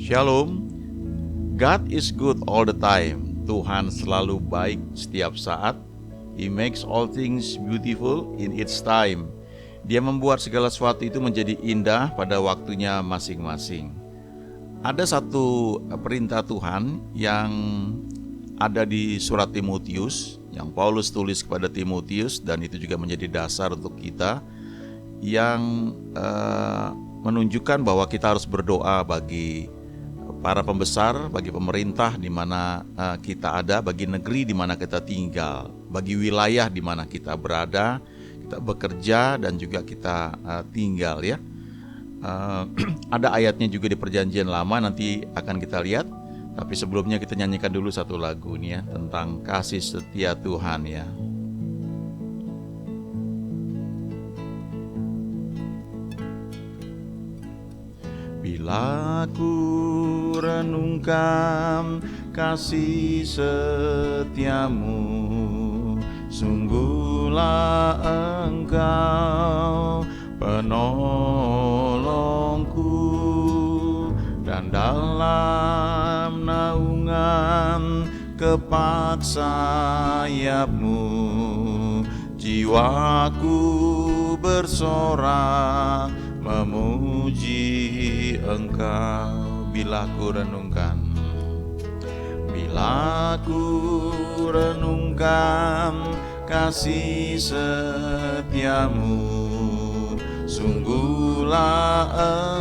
Shalom. God is good all the time. Tuhan selalu baik setiap saat. He makes all things beautiful in its time. Dia membuat segala sesuatu itu menjadi indah pada waktunya masing-masing. Ada satu perintah Tuhan yang ada di surat Timotius, yang Paulus tulis kepada Timotius, dan itu juga menjadi dasar untuk kita, yang menunjukkan bahwa kita harus berdoa bagi para pembesar, bagi pemerintah di mana kita ada, bagi negeri di mana kita tinggal, bagi wilayah di mana kita berada, kita bekerja dan juga kita tinggal ya. Ada ayatnya juga di Perjanjian Lama, nanti akan kita lihat. Tapi sebelumnya kita nyanyikan dulu satu lagu nih ya, tentang kasih setia Tuhan ya. Bila ku renungkan kasih setiamu, sungguhlah Engkau penolongku, dan dalam naungan kepak sayap-Mu jiwaku bersorak memuji Engkau. Bila ku renungkan kasih setiamu, sungguhlah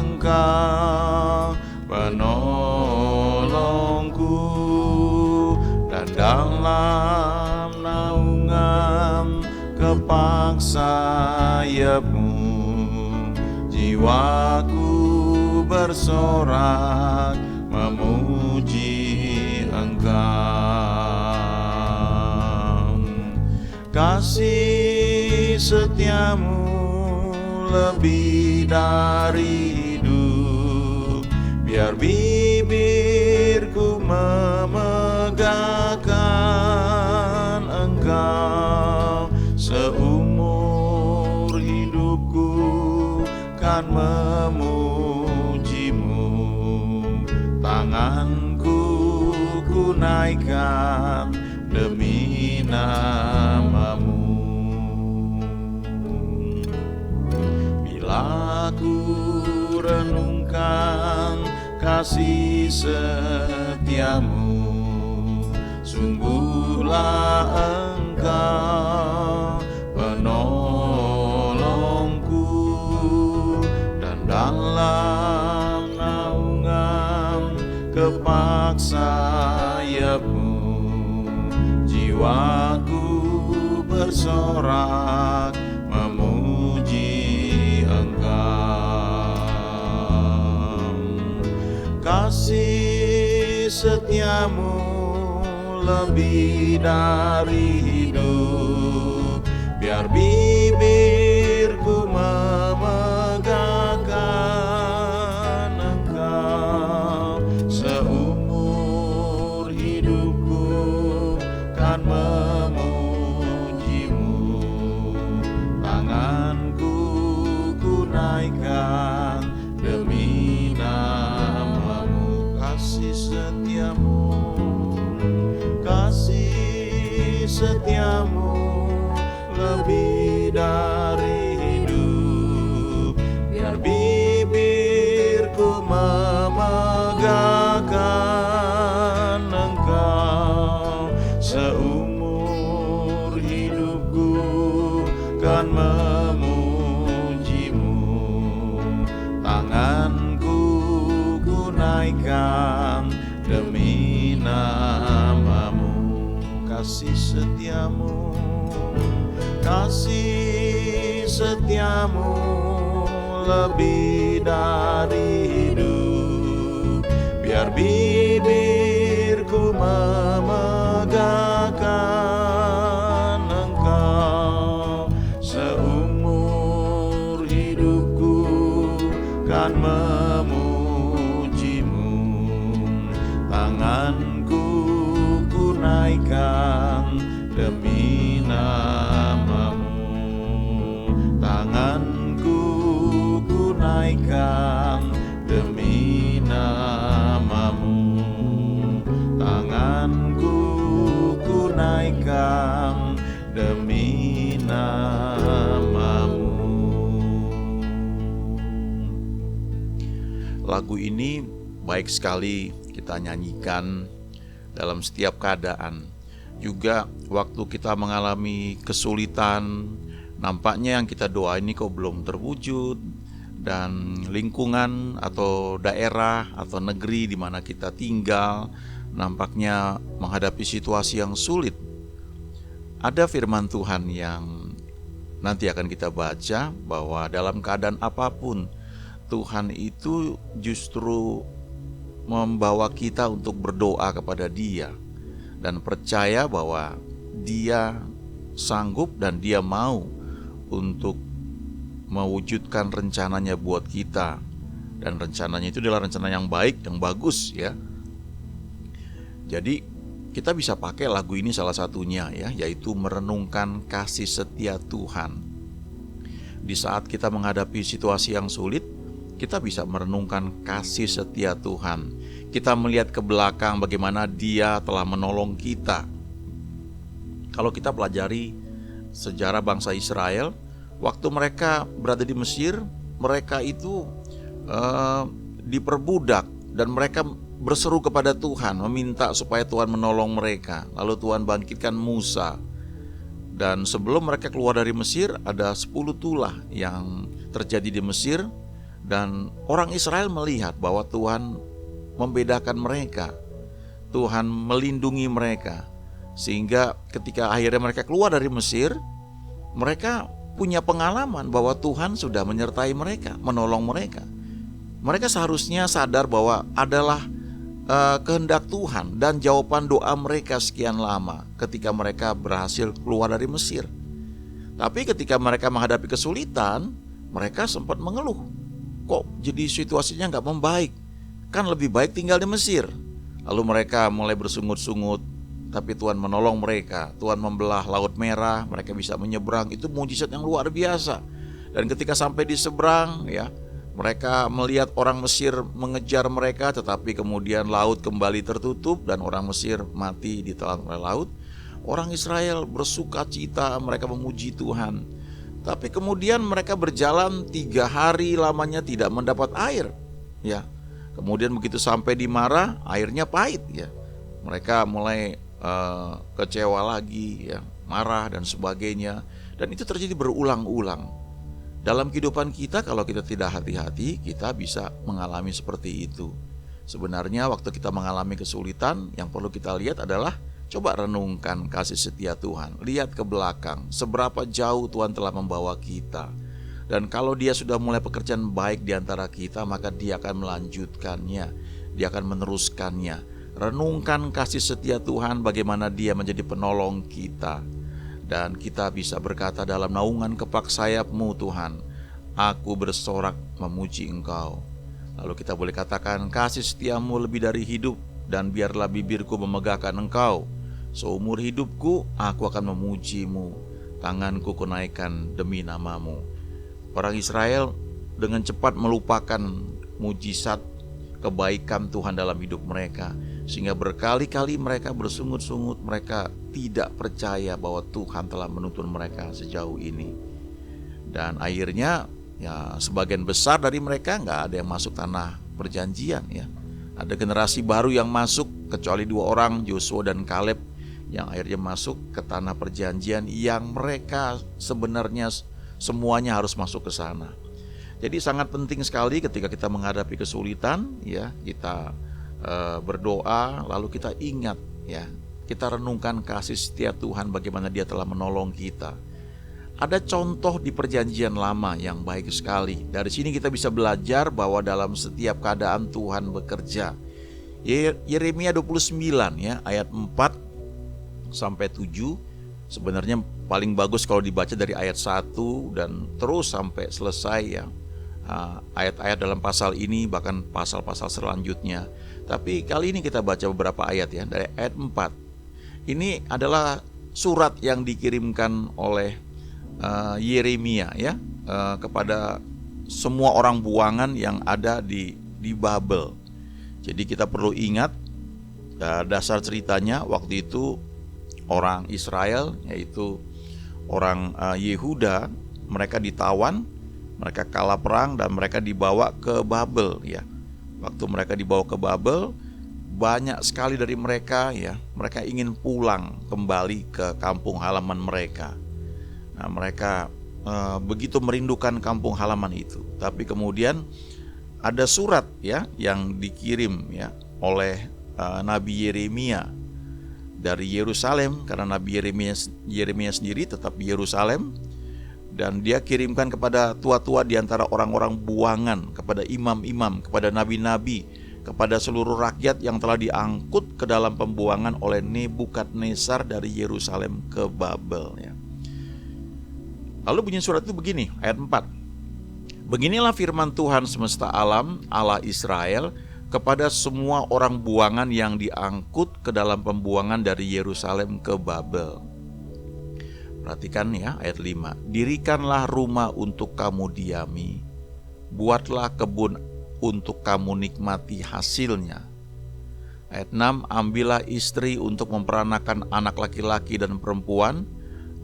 Engkau penolongku, dan dalam naungan kepak sayap-Mu jiwaku bersorak memuji Engkau. Kasih setiamu lebih dari hidup, biar bibirku memegahkan Engkau. Seumur hidupku kan memuji-Mu, tanganku ku naikkan demi nama-Mu. Bila ku renungkan kasih setiamu, sungguhlah Engkau penolongku, dan dalam naungan kepak sayap-Mu jiwaku bersorak memuji Engkau. Kasih setiamu lebih dari hidup, biar bibirku memegahkan Engkau. Seumur hidupku kan memuji-Mu, tanganku ku naikkan demi nama-Mu. Kasih setiamu, kasih setiamu lebih dari hidup, biar bibirku memegahkan Engkau. Seumur hidupku kan memuji-Mu, tanganku ku naikkan demi nama-Mu. Kasih setiamu, kasih setiamu lebih dari hidup, biar bibirku memegahkan Engkau. Seumur hidupku kan memuji-Mu, tanganku ku naikkan demi nama-Mu. Tanganku ku naikkan demi nama lagu ini baik sekali kita nyanyikan dalam setiap keadaan. Juga waktu kita mengalami kesulitan, nampaknya yang kita doa ini kok belum terwujud, dan lingkungan atau daerah atau negeri di mana kita tinggal nampaknya menghadapi situasi yang sulit. Ada firman Tuhan yang nanti akan kita baca bahwa dalam keadaan apapun Tuhan itu justru membawa kita untuk berdoa kepada Dia dan percaya bahwa Dia sanggup dan Dia mau untuk mewujudkan rencananya buat kita. Dan rencananya itu adalah rencana yang baik, yang bagus ya. Jadi kita bisa pakai lagu ini salah satunya ya, yaitu merenungkan kasih setia Tuhan. Di saat kita menghadapi situasi yang sulit, kita bisa merenungkan kasih setia Tuhan. Kita melihat ke belakang bagaimana Dia telah menolong kita. Kalau kita pelajari sejarah bangsa Israel, waktu mereka berada di Mesir, mereka itu diperbudak dan mereka berseru kepada Tuhan, meminta supaya Tuhan menolong mereka. Lalu Tuhan bangkitkan Musa. Dan sebelum mereka keluar dari Mesir, ada 10 tulah yang terjadi di Mesir. Dan orang Israel melihat bahwa Tuhan membedakan mereka, Tuhan melindungi mereka, sehingga ketika akhirnya mereka keluar dari Mesir, mereka punya pengalaman bahwa Tuhan sudah menyertai mereka, menolong mereka. Mereka seharusnya sadar bahwa adalah kehendak Tuhan dan jawaban doa mereka sekian lama ketika mereka berhasil keluar dari Mesir. Tapi ketika mereka menghadapi kesulitan, mereka sempat mengeluh, kok jadi situasinya gak membaik, kan lebih baik tinggal di Mesir. Lalu mereka mulai bersungut-sungut, tapi Tuhan menolong mereka. Tuhan membelah Laut Merah, mereka bisa menyeberang. Itu mujizat yang luar biasa. Dan ketika sampai di seberang ya, mereka melihat orang Mesir mengejar mereka, tetapi kemudian laut kembali tertutup dan orang Mesir mati ditelan oleh laut. Orang Israel bersuka cita, mereka memuji Tuhan. Tapi kemudian mereka berjalan 3 hari lamanya tidak mendapat air ya. Kemudian begitu sampai di Marah, airnya pahit ya. Mereka mulai kecewa lagi ya, marah dan sebagainya. Dan itu terjadi berulang-ulang. Dalam kehidupan kita, kalau kita tidak hati-hati, kita bisa mengalami seperti itu. Sebenarnya waktu kita mengalami kesulitan, yang perlu kita lihat adalah coba renungkan kasih setia Tuhan. Lihat ke belakang, seberapa jauh Tuhan telah membawa kita. Dan kalau Dia sudah mulai pekerjaan baik di antara kita, maka Dia akan melanjutkannya, Dia akan meneruskannya. Renungkan kasih setia Tuhan, bagaimana Dia menjadi penolong kita. Dan kita bisa berkata dalam naungan kepak sayap-Mu Tuhan, aku bersorak memuji Engkau. Lalu kita boleh katakan, kasih setiamu lebih dari hidup, dan biarlah bibirku memegahkan Engkau. Seumur hidupku aku akan memuji-Mu, tanganku kunaikkan demi nama-Mu. Orang Israel dengan cepat melupakan mujizat kebaikan Tuhan dalam hidup mereka, sehingga berkali-kali mereka bersungut-sungut, mereka tidak percaya bahwa Tuhan telah menuntun mereka sejauh ini. Dan akhirnya ya sebagian besar dari mereka gak ada yang masuk tanah perjanjian ya. Ada generasi baru yang masuk, kecuali 2 orang, Joshua dan Kaleb, yang akhirnya masuk ke tanah perjanjian yang mereka sebenarnya semuanya harus masuk ke sana. Jadi sangat penting sekali ketika kita menghadapi kesulitan ya, kita berdoa, lalu kita ingat ya, kita renungkan kasih setia Tuhan, bagaimana Dia telah menolong kita. Ada contoh di perjanjian lama yang baik sekali. Dari sini kita bisa belajar bahwa dalam setiap keadaan Tuhan bekerja. Yeremia 29 ya, ayat 4 sampai 7. Sebenarnya paling bagus kalau dibaca dari ayat 1 dan terus sampai selesai ya. Ayat-ayat dalam pasal ini, bahkan pasal-pasal selanjutnya. Tapi kali ini kita baca beberapa ayat ya, dari ayat 4. Ini adalah surat yang dikirimkan oleh Yeremia ya, kepada semua orang buangan yang ada di Babel. Jadi kita perlu ingat dasar ceritanya. Waktu itu orang Israel, yaitu orang Yehuda, mereka ditawan, mereka kalah perang dan mereka dibawa ke Babel ya. Waktu mereka dibawa ke Babel, banyak sekali dari mereka mereka ingin pulang kembali ke kampung halaman mereka. Nah, mereka begitu merindukan kampung halaman itu. Tapi kemudian ada surat yang dikirim oleh Nabi Yeremia dari Yerusalem, karena Nabi Yeremia sendiri tetap di Yerusalem, dan dia kirimkan kepada tua-tua di antara orang-orang buangan, kepada imam-imam, kepada nabi-nabi, kepada seluruh rakyat yang telah diangkut ke dalam pembuangan oleh Nebukadnezar dari Yerusalem ke Babel. Lalu bunyi surat itu begini, ayat 4. Beginilah firman Tuhan semesta alam, Allah Israel, kepada semua orang buangan yang diangkut ke dalam pembuangan dari Yerusalem ke Babel. Perhatikan ayat 5. Dirikanlah rumah untuk kamu diami, buatlah kebun untuk kamu nikmati hasilnya. Ayat 6. Ambillah istri untuk memperanakan anak laki-laki dan perempuan,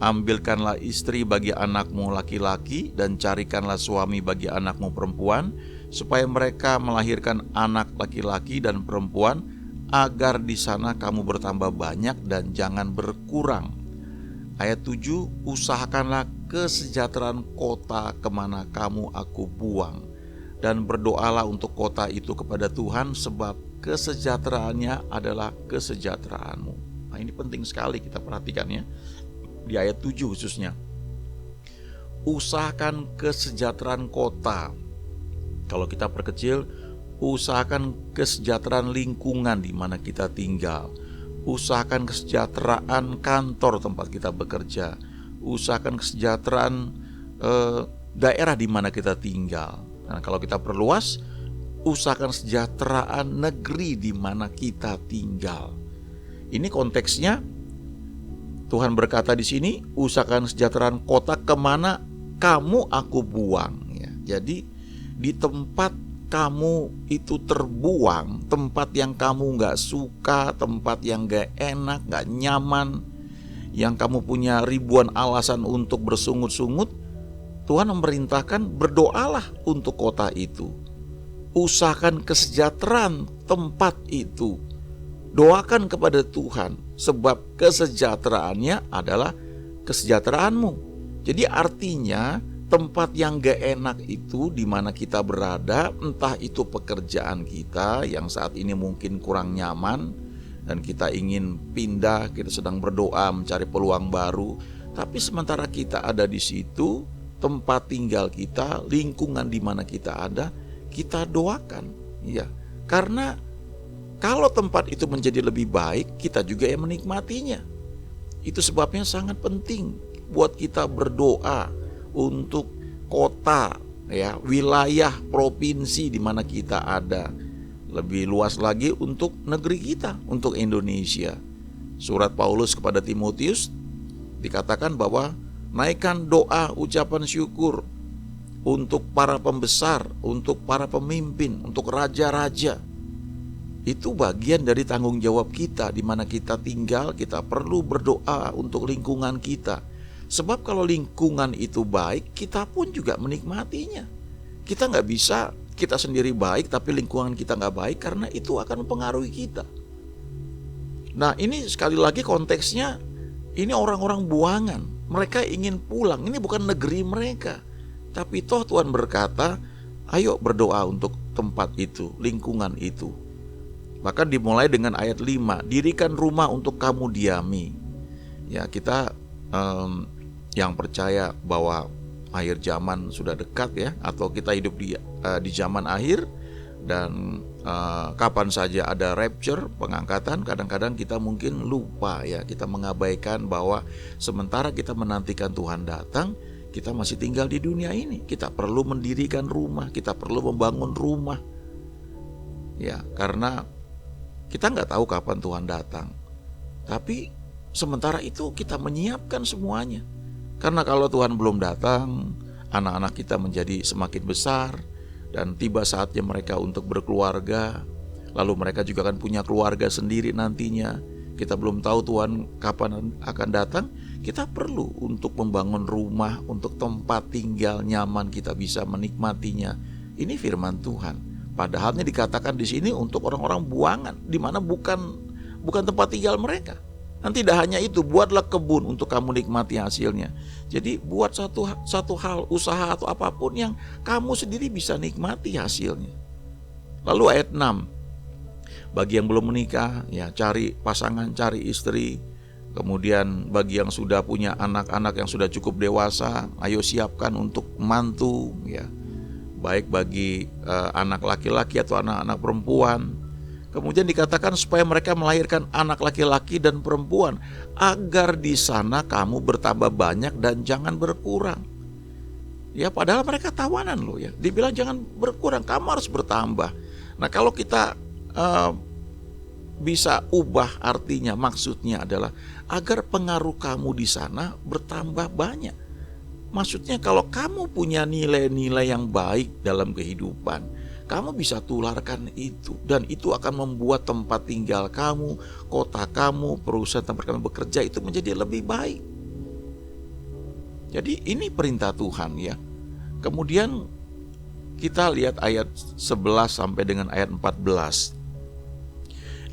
ambilkanlah istri bagi anakmu laki-laki dan carikanlah suami bagi anakmu perempuan, supaya mereka melahirkan anak laki-laki dan perempuan, agar di sana kamu bertambah banyak dan jangan berkurang. Ayat 7, usahakanlah kesejahteraan kota kemana kamu aku buang, dan berdoalah untuk kota itu kepada Tuhan, sebab kesejahteraannya adalah kesejahteraanmu. Nah, ini penting sekali kita perhatikan di ayat 7 khususnya. Usahakan kesejahteraan kota. Kalau kita perkecil, usahakan kesejahteraan lingkungan di mana kita tinggal. Usahakan kesejahteraan kantor tempat kita bekerja. Usahakan kesejahteraan daerah di mana kita tinggal. Nah, kalau kita perluas, usahakan kesejahteraan negeri di mana kita tinggal. Ini konteksnya Tuhan berkata di sini, usahakan kesejahteraan kota kemana kamu aku buang. Jadi di tempat kamu itu terbuang, tempat yang kamu gak suka, tempat yang gak enak, gak nyaman, yang kamu punya ribuan alasan untuk bersungut-sungut, Tuhan memerintahkan berdoalah untuk kota itu. Usahakan kesejahteraan tempat itu. Doakan kepada Tuhan, sebab kesejahteraannya adalah kesejahteraanmu. Jadi artinya tempat yang gak enak itu di mana kita berada, entah itu pekerjaan kita yang saat ini mungkin kurang nyaman dan kita ingin pindah, kita sedang berdoa mencari peluang baru, tapi sementara kita ada di situ, tempat tinggal kita, lingkungan di mana kita ada, kita doakan. Karena kalau tempat itu menjadi lebih baik, kita juga yang menikmatinya. Itu sebabnya sangat penting buat kita berdoa untuk kota, wilayah, provinsi di mana kita ada. Lebih luas lagi untuk negeri kita, untuk Indonesia. Surat Paulus kepada Timotius dikatakan bahwa naikkan doa ucapan syukur untuk para pembesar, untuk para pemimpin, untuk raja-raja. Itu bagian dari tanggung jawab kita di mana kita tinggal. Kita perlu berdoa untuk lingkungan kita. Sebab kalau lingkungan itu baik, kita pun juga menikmatinya. Kita gak bisa kita sendiri baik tapi lingkungan kita gak baik, karena itu akan mempengaruhi kita. Nah, ini sekali lagi konteksnya, ini orang-orang buangan. Mereka ingin pulang, ini bukan negeri mereka. Tapi toh Tuhan berkata, ayo berdoa untuk tempat itu, lingkungan itu. Bahkan dimulai dengan ayat 5, dirikan rumah untuk kamu diami. Kita yang percaya bahwa akhir zaman sudah dekat atau kita hidup di zaman akhir, dan kapan saja ada rapture, pengangkatan, kadang-kadang kita mungkin lupa kita mengabaikan bahwa sementara kita menantikan Tuhan datang, kita masih tinggal di dunia ini. Kita perlu mendirikan rumah, kita perlu membangun rumah. Karena kita nggak tahu kapan Tuhan datang. Tapi sementara itu kita menyiapkan semuanya. Karena kalau Tuhan belum datang, anak-anak kita menjadi semakin besar, dan tiba saatnya mereka untuk berkeluarga. Lalu mereka juga akan punya keluarga sendiri nantinya. Kita belum tahu Tuhan kapan akan datang. Kita perlu untuk membangun rumah, untuk tempat tinggal nyaman, kita bisa menikmatinya. Ini firman Tuhan. Padahalnya dikatakan di sini untuk orang-orang buangan, di mana bukan tempat tinggal mereka. Dan tidak hanya itu, buatlah kebun untuk kamu nikmati hasilnya. Jadi buat satu hal, usaha atau apapun yang kamu sendiri bisa nikmati hasilnya. Lalu ayat 6, bagi yang belum menikah, ya cari pasangan, cari istri. Kemudian bagi yang sudah punya anak-anak yang sudah cukup dewasa, ayo siapkan untuk mantu, ya. Baik bagi anak laki-laki atau anak-anak perempuan. Kemudian dikatakan supaya mereka melahirkan anak laki-laki dan perempuan, agar di sana kamu bertambah banyak dan jangan berkurang. Ya, padahal mereka tawanan loh ya. Dibilang jangan berkurang, kamu harus bertambah. Nah, kalau kita bisa ubah artinya, maksudnya adalah agar pengaruh kamu di sana bertambah banyak. Maksudnya kalau kamu punya nilai-nilai yang baik dalam kehidupan, kamu bisa tularkan itu, dan itu akan membuat tempat tinggal kamu, kota kamu, perusahaan tempat kamu bekerja itu menjadi lebih baik. Jadi ini perintah Tuhan ya. Kemudian kita lihat ayat 11 sampai dengan ayat 14.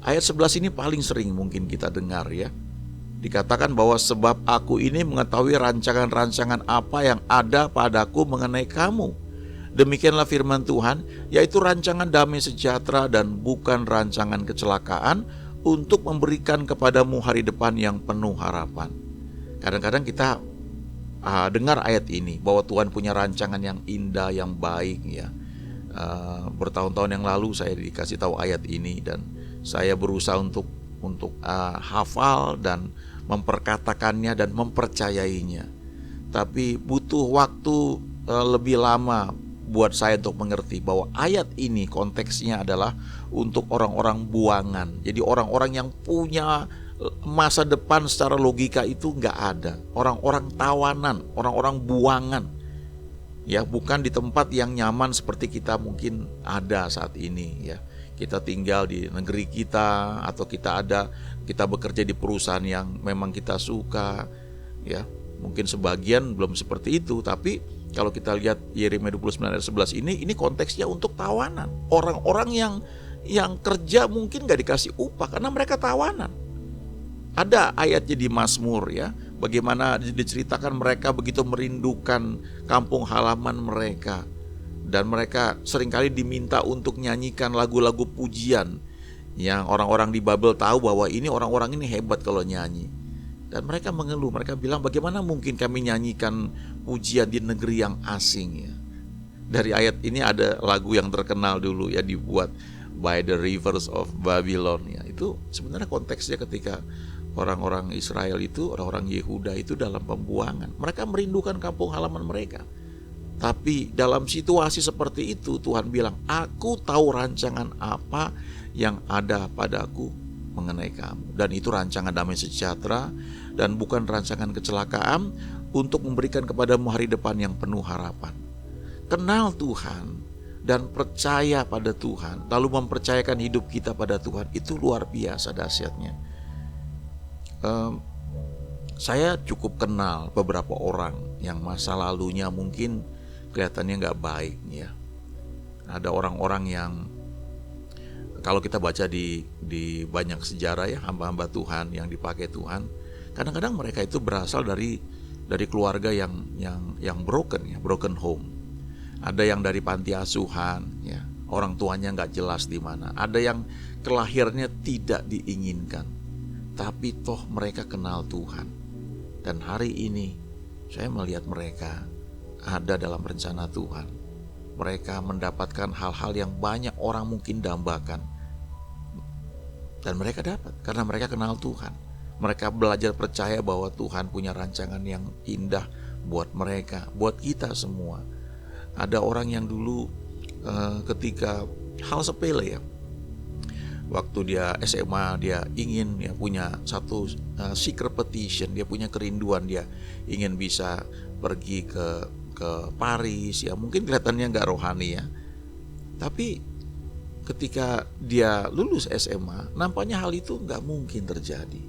Ayat 11 ini paling sering mungkin kita dengar ya. Dikatakan bahwa sebab aku ini mengetahui rancangan-rancangan apa yang ada padaku mengenai kamu. Demikianlah firman Tuhan, yaitu rancangan damai sejahtera dan bukan rancangan kecelakaan, untuk memberikan kepadamu hari depan yang penuh harapan. Kadang-kadang kita dengar ayat ini, bahwa Tuhan punya rancangan yang indah, yang baik ya. Bertahun-tahun yang lalu saya dikasih tahu ayat ini, dan saya berusaha untuk hafal dan memperkatakannya dan mempercayainya. Tapi butuh waktu lebih lama buat saya untuk mengerti bahwa ayat ini konteksnya adalah untuk orang-orang buangan. Jadi orang-orang yang punya masa depan secara logika itu nggak ada. Orang-orang tawanan, orang-orang buangan. Ya, bukan di tempat yang nyaman seperti kita mungkin ada saat ini ya. Kita tinggal di negeri kita, atau kita bekerja di perusahaan yang memang kita suka ya. Mungkin sebagian belum seperti itu, tapi kalau kita lihat Yeremia 29 ayat 11 ini konteksnya untuk tawanan. Orang-orang yang kerja mungkin gak dikasih upah karena mereka tawanan. Ada ayatnya di Mazmur ya, bagaimana diceritakan mereka begitu merindukan kampung halaman mereka. Dan mereka seringkali diminta untuk nyanyikan lagu-lagu pujian yang orang-orang di Babel tahu bahwa ini orang-orang ini hebat kalau nyanyi. Dan mereka mengeluh, mereka bilang bagaimana mungkin kami nyanyikan pujian di negeri yang asing ya. Dari ayat ini ada lagu yang terkenal dulu ya, dibuat By the Rivers of Babylon ya. Itu sebenarnya konteksnya ketika orang-orang Israel itu, orang-orang Yehuda itu dalam pembuangan. Mereka merindukan kampung halaman mereka. Tapi dalam situasi seperti itu Tuhan bilang, aku tahu rancangan apa yang ada padaku mengenai kamu. Dan itu rancangan damai sejahtera dan bukan rancangan kecelakaan, untuk memberikan kepadamu hari depan yang penuh harapan. Kenal Tuhan dan percaya pada Tuhan, lalu mempercayakan hidup kita pada Tuhan, itu luar biasa dahsyatnya. Saya cukup kenal beberapa orang yang masa lalunya mungkin kelihatannya nggak baik ya. Ada orang-orang yang kalau kita baca di banyak sejarah ya, hamba-hamba Tuhan yang dipakai Tuhan, kadang-kadang mereka itu berasal dari keluarga yang broken ya, broken home. Ada yang dari panti asuhan ya, orang tuanya nggak jelas di mana. Ada yang kelahirnya tidak diinginkan, tapi toh mereka kenal Tuhan. Dan hari ini saya melihat mereka ada dalam rencana Tuhan. Mereka mendapatkan hal-hal yang banyak orang mungkin dambakan, dan mereka dapat karena mereka kenal Tuhan. Mereka belajar percaya bahwa Tuhan punya rancangan yang indah buat mereka, buat kita semua. Ada orang yang dulu ketika hal sepele ya, waktu dia SMA dia ingin ya punya satu secret petition, dia punya kerinduan, dia ingin bisa pergi ke Paris ya, mungkin kelihatannya nggak rohani ya, tapi ketika dia lulus SMA nampaknya hal itu nggak mungkin terjadi,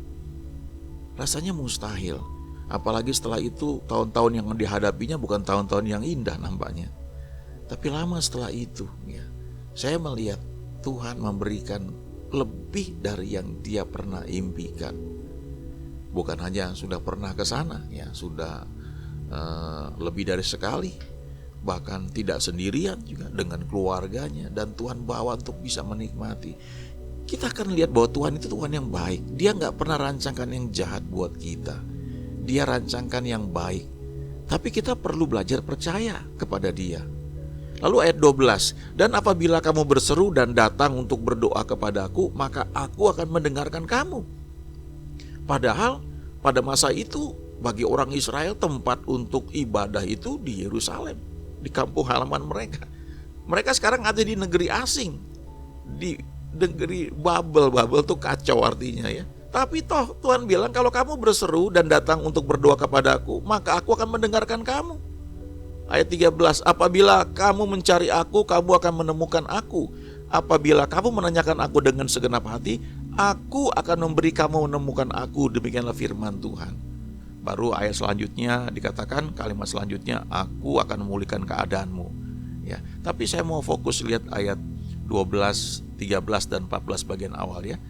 rasanya mustahil. Apalagi setelah itu tahun-tahun yang dihadapinya bukan tahun-tahun yang indah nampaknya, tapi lama setelah itu ya, saya melihat Tuhan memberikan lebih dari yang dia pernah impikan. Bukan hanya sudah pernah ke sana, ya sudah lebih dari sekali, bahkan tidak sendirian juga dengan keluarganya, dan Tuhan bawa untuk bisa menikmati. Kita akan lihat bahwa Tuhan itu Tuhan yang baik. Dia gak pernah rancangkan yang jahat buat kita. Dia rancangkan yang baik. Tapi kita perlu belajar percaya kepada dia. Lalu ayat 12, dan apabila kamu berseru dan datang untuk berdoa kepadaku, maka aku akan mendengarkan kamu. Padahal pada masa itu bagi orang Israel tempat untuk ibadah itu di Yerusalem, di kampung halaman mereka. Mereka sekarang ada di negeri asing, di negeri Babel. Babel tuh kacau artinya ya. Tapi toh Tuhan bilang kalau kamu berseru dan datang untuk berdoa kepadaku, maka aku akan mendengarkan kamu. Ayat 13, apabila kamu mencari aku, kamu akan menemukan aku. Apabila kamu menanyakan aku dengan segenap hati, aku akan memberi kamu menemukan aku. Demikianlah firman Tuhan. Baru ayat selanjutnya dikatakan, kalimat selanjutnya, aku akan memulihkan keadaanmu. Ya, tapi saya mau fokus lihat ayat 12, 13 dan 14 bagian awal ya.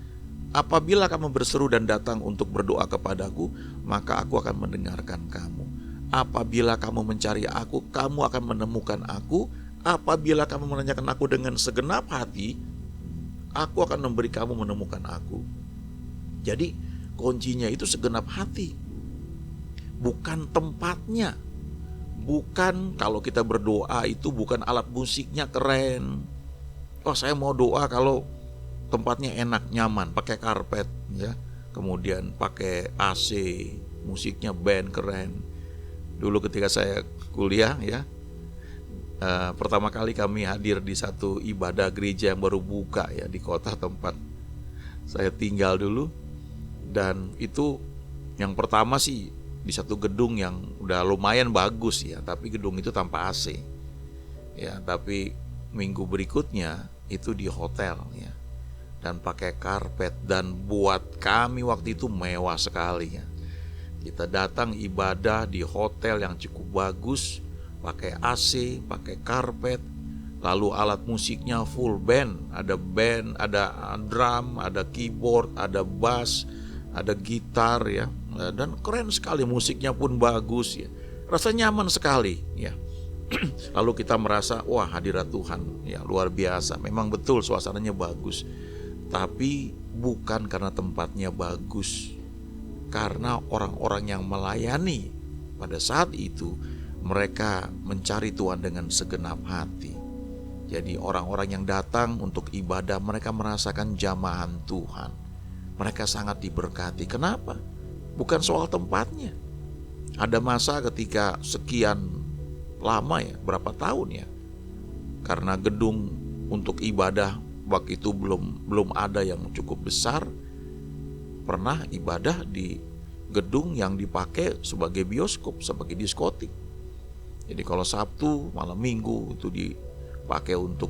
Apabila kamu berseru dan datang untuk berdoa kepadaku, maka aku akan mendengarkan kamu. Apabila kamu mencari aku, kamu akan menemukan aku. Apabila kamu menanyakan aku dengan segenap hati, aku akan memberi kamu menemukan aku. Jadi kuncinya itu segenap hati, bukan tempatnya. Bukan kalau kita berdoa itu bukan alat musiknya keren. Oh, saya mau doa kalau tempatnya enak, nyaman, pakai karpet ya. Kemudian pakai AC, musiknya band keren. Dulu ketika saya kuliah ya, pertama kali kami hadir di satu ibadah gereja yang baru buka ya di kota tempat saya tinggal dulu. Dan itu yang pertama sih di satu gedung yang udah lumayan bagus ya, tapi gedung itu tanpa AC ya. Tapi minggu berikutnya itu di hotel ya, dan pakai karpet, dan buat kami waktu itu mewah sekali ya. Kita datang ibadah di hotel yang cukup bagus, pakai AC, pakai karpet, lalu alat musiknya full band, ada drum, ada keyboard, ada bass, ada gitar ya, dan keren sekali, musiknya pun bagus ya, rasanya nyaman sekali ya. Lalu kita merasa wah, hadirat Tuhan ya luar biasa. Memang betul suasananya bagus, tapi bukan karena tempatnya bagus, karena orang-orang yang melayani pada saat itu mereka mencari Tuhan dengan segenap hati. Jadi orang-orang yang datang untuk ibadah, mereka merasakan jamahan Tuhan. Mereka sangat diberkati. Kenapa? Bukan soal tempatnya. Ada masa ketika sekian lama ya, berapa tahun ya, karena gedung untuk ibadah waktu itu belum ada yang cukup besar, pernah ibadah di gedung yang dipakai sebagai bioskop, sebagai diskotik. Jadi kalau Sabtu malam Minggu itu dipakai untuk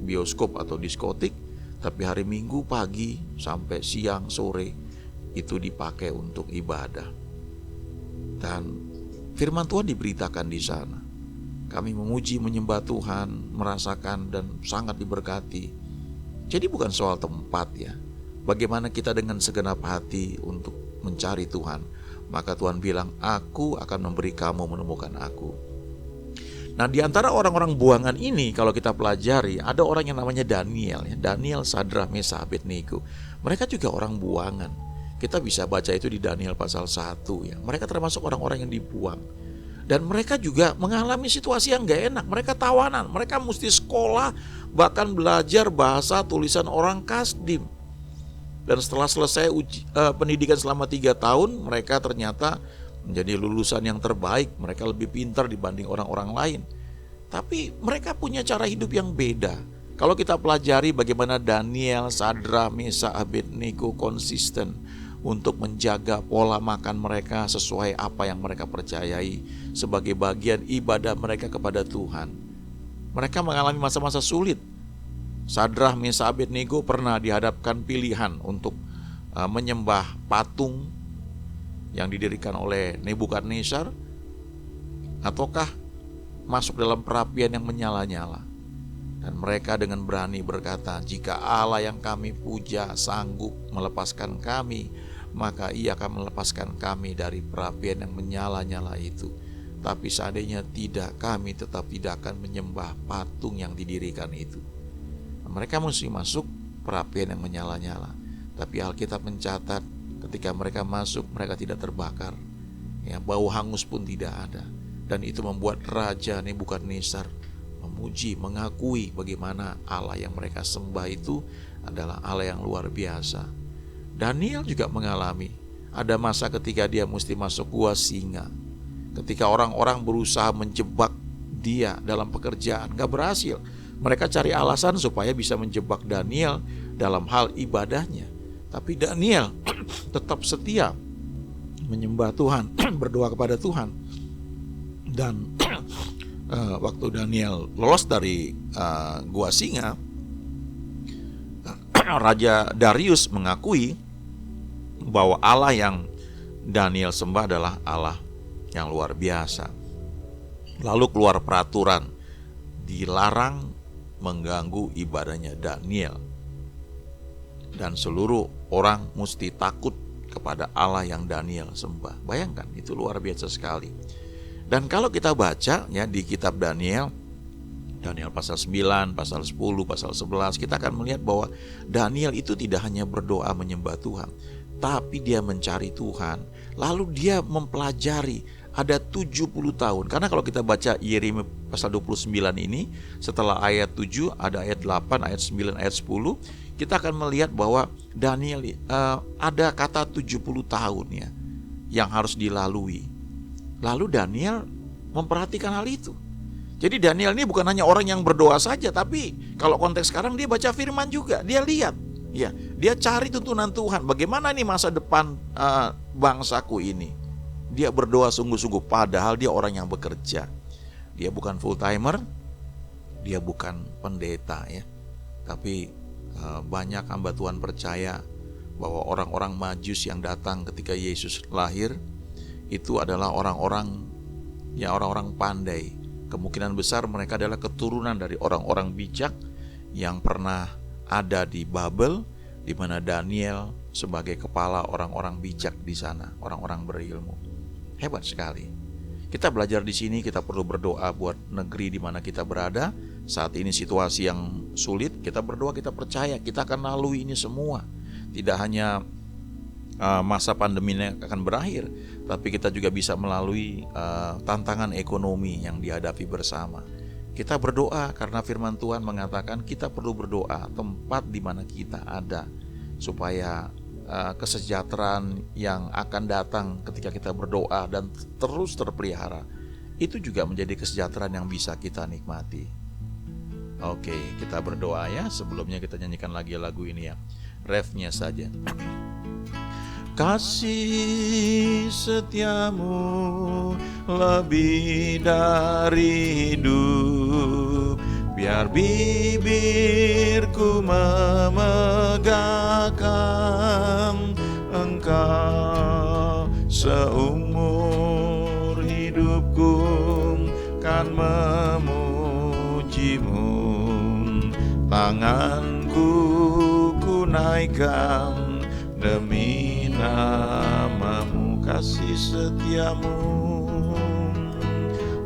bioskop atau diskotik, tapi hari Minggu pagi sampai siang sore itu dipakai untuk ibadah. Dan firman Tuhan diberitakan di sana. Kami memuji, menyembah Tuhan, merasakan dan sangat diberkati. Jadi bukan soal tempat ya. Bagaimana kita dengan segenap hati untuk mencari Tuhan. Maka Tuhan bilang, aku akan memberi kamu menemukan aku. Nah, di antara orang-orang buangan ini kalau kita pelajari, ada orang yang namanya Daniel ya. Daniel, Sadrah, Mesah, Abednego. Mereka juga orang buangan. Kita bisa baca itu di Daniel pasal 1 ya. Mereka termasuk orang-orang yang dibuang. Dan mereka juga mengalami situasi yang gak enak. Mereka tawanan, mereka mesti sekolah, bahkan belajar bahasa tulisan orang Kasdim. Dan setelah selesai pendidikan selama 3 tahun, mereka ternyata menjadi lulusan yang terbaik. Mereka lebih pintar dibanding orang-orang lain. Tapi mereka punya cara hidup yang beda. Kalau kita pelajari bagaimana Daniel, Sadrah, Mesah, Abednego konsisten untuk menjaga pola makan mereka sesuai apa yang mereka percayai sebagai bagian ibadah mereka kepada Tuhan. Mereka mengalami masa-masa sulit. Sadrah, Mesah, Abednego pernah dihadapkan pilihan untuk menyembah patung yang didirikan oleh Nebukadnezar, ataukah masuk dalam perapian yang menyala-nyala. Dan mereka dengan berani berkata, jika Allah yang kami puja sanggup melepaskan kami, maka Ia akan melepaskan kami dari perapian yang menyala-nyala itu. Tapi seandainya tidak, kami tetap tidak akan menyembah patung yang didirikan itu. Mereka mesti masuk perapian yang menyala-nyala. Tapi Alkitab mencatat ketika mereka masuk, mereka tidak terbakar. Ya, bau hangus pun tidak ada. Dan itu membuat Raja Nebukadnezar memuji, mengakui bagaimana Allah yang mereka sembah itu adalah Allah yang luar biasa. Daniel juga mengalami ada masa ketika dia mesti masuk gua singa. Ketika orang-orang berusaha menjebak dia dalam pekerjaan, gak berhasil. Mereka cari alasan supaya bisa menjebak Daniel dalam hal ibadahnya. Tapi Daniel tetap setia menyembah Tuhan, berdoa kepada Tuhan. Dan waktu Daniel lolos dari gua singa, Raja Darius mengakui bahwa Allah yang Daniel sembah adalah Allah yang luar biasa. Lalu keluar peraturan, dilarang mengganggu ibadahnya Daniel. Dan seluruh orang mesti takut kepada Allah yang Daniel sembah. Bayangkan, itu luar biasa sekali. Dan kalau kita baca ya di kitab Daniel pasal 9, pasal 10, pasal 11, kita akan melihat bahwa Daniel itu tidak hanya berdoa menyembah Tuhan, tapi dia mencari Tuhan. Lalu dia mempelajari ada 70 tahun. Karena kalau kita baca Yeremia pasal 29 ini, setelah ayat 7 ada ayat 8, ayat 9, ayat 10, kita akan melihat bahwa Daniel ada kata 70 tahun ya yang harus dilalui. Lalu Daniel memperhatikan hal itu. Jadi Daniel ini bukan hanya orang yang berdoa saja, tapi kalau konteks sekarang dia baca firman juga. Dia lihat, ya, dia cari tuntunan Tuhan. Bagaimana nih masa depan bangsaku ini? Dia berdoa sungguh-sungguh, padahal dia orang yang bekerja. Dia bukan full timer, dia bukan pendeta ya. Tapi banyak hamba Tuhan percaya bahwa orang-orang Majus yang datang ketika Yesus lahir itu adalah orang-orang pandai. Kemungkinan besar mereka adalah keturunan dari orang-orang bijak yang pernah ada di Babel, di mana Daniel sebagai kepala orang-orang bijak di sana, orang-orang berilmu. Hebat sekali. Kita belajar di sini, kita perlu berdoa buat negeri di mana kita berada. Saat ini situasi yang sulit, kita berdoa, kita percaya kita akan lalui ini semua. Tidak hanya masa pandemi ini akan berakhir, tapi kita juga bisa melalui tantangan ekonomi yang dihadapi bersama. Kita berdoa karena firman Tuhan mengatakan kita perlu berdoa tempat di mana kita ada, supaya kesejahteraan yang akan datang ketika kita berdoa dan terus terpelihara itu juga menjadi kesejahteraan yang bisa kita nikmati. Oke, kita berdoa ya. Sebelumnya kita nyanyikan lagi lagu ini ya, refnya saja. Kasih setiamu lebih dari hidup, biar bibirku memegahkan Engkau. Seumur hidupku kan memujimu, tanganku ku naikkan demi namamu. Kasih setiamu,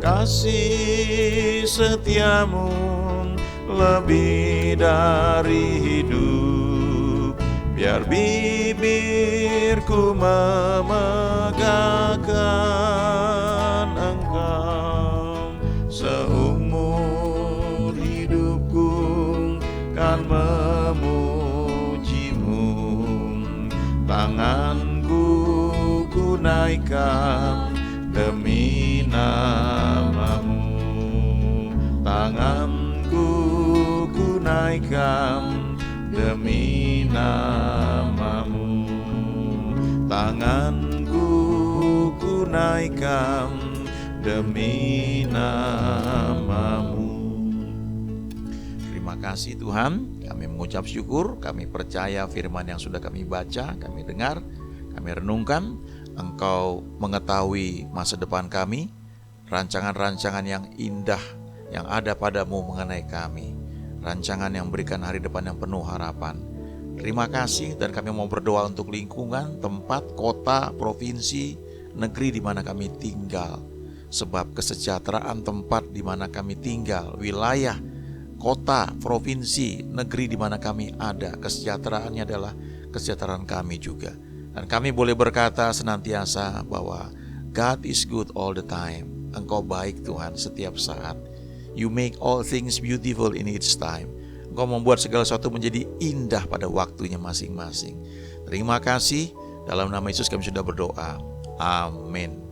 kasih setiamu lebih dari hidup, biar bibirku memegahkan Engkau. Seumur hidupku kan memujimu, tanganku ku naikkan demi namamu. Tanganku ku naikkan demi namamu. Tanganku ku naikkan demi namamu. Terima kasih Tuhan, kami mengucap syukur, kami percaya firman yang sudah kami baca, kami dengar, kami renungkan. Engkau mengetahui masa depan kami, rancangan-rancangan yang indah yang ada padamu mengenai kami, rancangan yang memberikan hari depan yang penuh harapan. Terima kasih, dan kami mau berdoa untuk lingkungan, tempat, kota, provinsi, negeri di mana kami tinggal. Sebab kesejahteraan tempat di mana kami tinggal, wilayah, kota, provinsi, negeri di mana kami ada, kesejahteraannya adalah kesejahteraan kami juga. Dan kami boleh berkata senantiasa bahwa God is good all the time. Engkau baik Tuhan setiap saat. You make all things beautiful in its time. Engkau membuat segala sesuatu menjadi indah pada waktunya masing-masing. Terima kasih. Dalam nama Yesus kami sudah berdoa. Amin.